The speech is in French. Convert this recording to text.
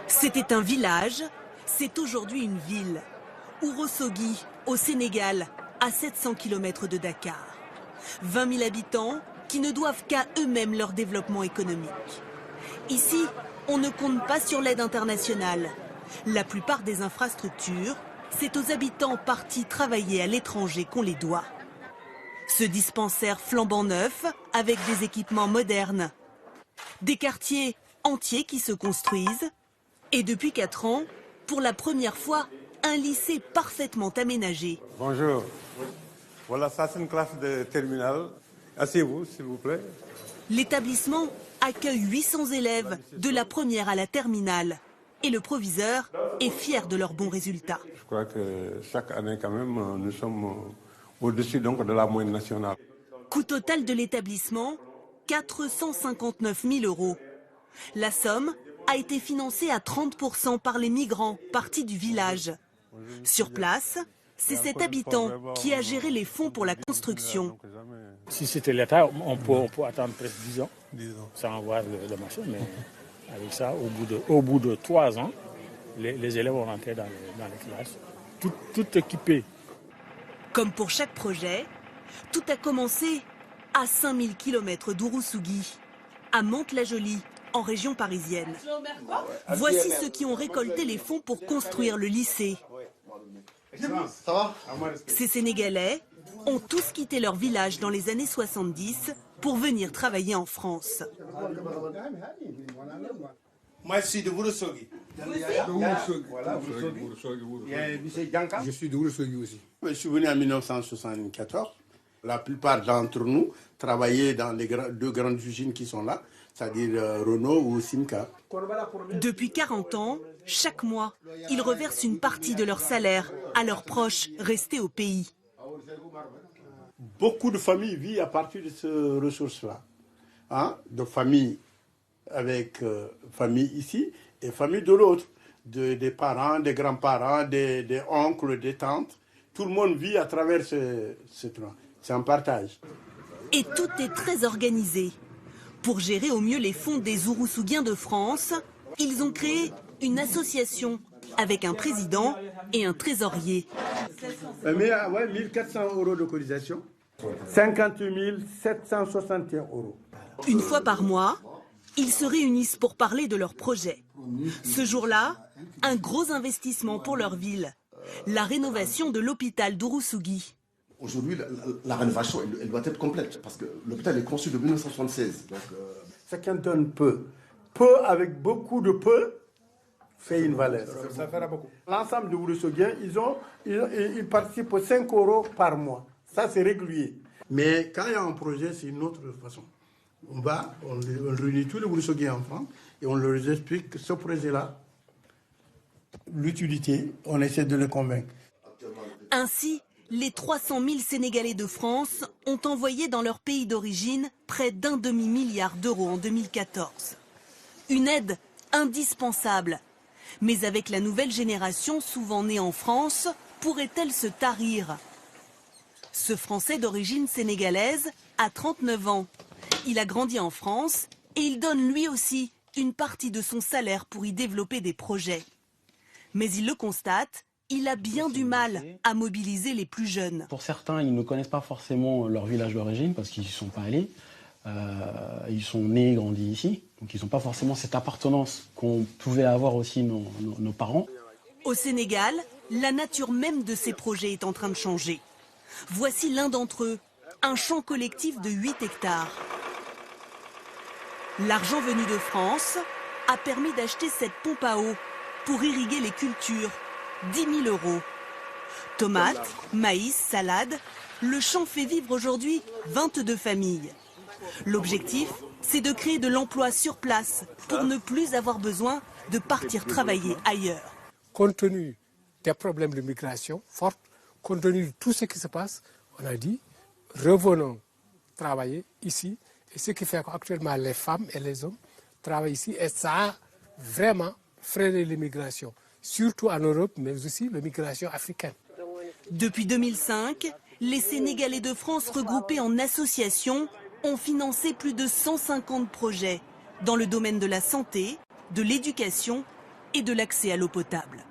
C'était un village, c'est aujourd'hui une ville. Ourossogui, au Sénégal, à 700 km de Dakar. 20 000 habitants qui ne doivent qu'à eux-mêmes leur développement économique. Ici, on ne compte pas sur l'aide internationale. La plupart des infrastructures, c'est aux habitants partis travailler à l'étranger qu'on les doit. Ce dispensaire flambant neuf, avec des équipements modernes. Des quartiers entiers qui se construisent. Et depuis 4 ans, pour la première fois, un lycée parfaitement aménagé. Bonjour. Voilà, ça c'est une classe de terminale. Asseyez-vous, s'il vous plaît. L'établissement accueille 800 élèves de la première à la terminale. Et le proviseur est fier de leurs bons résultats. Je crois que chaque année, quand même, nous sommes au-dessus donc de la moyenne nationale. Coût total de l'établissement, 459 000 €. La somme a été financée à 30% par les migrants partis du village. Sur place, c'est cet habitant qui a géré les fonds pour la construction. Si c'était l'État, on peut attendre presque 10 ans sans avoir de machin. Mais avec ça, au bout de 3 ans, les élèves vont rentrer dans les classes, tout équipés. Comme pour chaque projet, tout a commencé à 5000 km d'Ourossogui, à Mantes-la-Jolie, en région parisienne. Voici ceux qui ont récolté les fonds pour construire le lycée. Ces Sénégalais ont tous quitté leur village dans les années 70 pour venir travailler en France. Moi, je suis de Ourossogui. Je suis de Ourossogui aussi. Je suis venu en 1974. La plupart d'entre nous travaillaient dans les 2 grandes usines qui sont là, c'est-à-dire Renault ou Simca. Depuis 40 ans, chaque mois, ils reversent une partie de leur salaire à leurs proches restés au pays. Beaucoup de familles vivent à partir de ces ressources-là. De familles avec famille ici et famille de l'autre. Des parents, des grands-parents, des oncles, des tantes. Tout le monde vit à travers ce train. C'est un partage. Et tout est très organisé. Pour gérer au mieux les fonds des Ouroussouguiens de France, ils ont créé une association avec un président et un trésorier. 1400 € de cotisation, 58 761 €. Une fois par mois, ils se réunissent pour parler de leur projet. Ce jour-là, un gros investissement pour leur ville, la rénovation de l'hôpital d'Ourossogui. Aujourd'hui, la rénovation, elle doit être complète, parce que l'hôpital est conçu de 1976. Donc, Chacun donne peu. Peu avec beaucoup de peu fait une valeur. Ça fera beaucoup. L'ensemble de Ourossogui, ils participent aux 5 € par mois. Ça, c'est régulier. Mais quand il y a un projet, c'est une autre façon. On réunit tous les Ourossogui enfants et on leur explique que ce projet-là, l'utilité, on essaie de les convaincre. Ainsi, les 300 000 Sénégalais de France ont envoyé dans leur pays d'origine près d'1 demi-milliard d'euros en 2014. Une aide indispensable. Mais avec la nouvelle génération, souvent née en France, pourrait-elle se tarir? Ce Français d'origine sénégalaise a 39 ans. Il a grandi en France et il donne lui aussi une partie de son salaire pour y développer des projets. Mais il le constate, il a bien du mal à mobiliser les plus jeunes. Pour certains, ils ne connaissent pas forcément leur village d'origine parce qu'ils n'y sont pas allés. Ils sont nés et grandis ici, donc ils n'ont pas forcément cette appartenance qu'on pouvait avoir aussi nos parents. Au Sénégal, la nature même de ces projets est en train de changer. Voici l'un d'entre eux, un champ collectif de 8 hectares. L'argent venu de France a permis d'acheter cette pompe à eau pour irriguer les cultures. 10 000 €. Tomates, maïs, salade, le champ fait vivre aujourd'hui 22 familles. L'objectif, c'est de créer de l'emploi sur place pour ne plus avoir besoin de partir travailler ailleurs. Compte tenu des problèmes de migration forte, compte tenu de tout ce qui se passe, on a dit, revenons travailler ici. Et ce qui fait qu'actuellement les femmes et les hommes travaillent ici. Et ça a vraiment freiné l'immigration. Surtout en Europe, mais aussi l'immigration africaine. Depuis 2005, les Sénégalais de France regroupés en associations ont financé plus de 150 projets dans le domaine de la santé, de l'éducation et de l'accès à l'eau potable.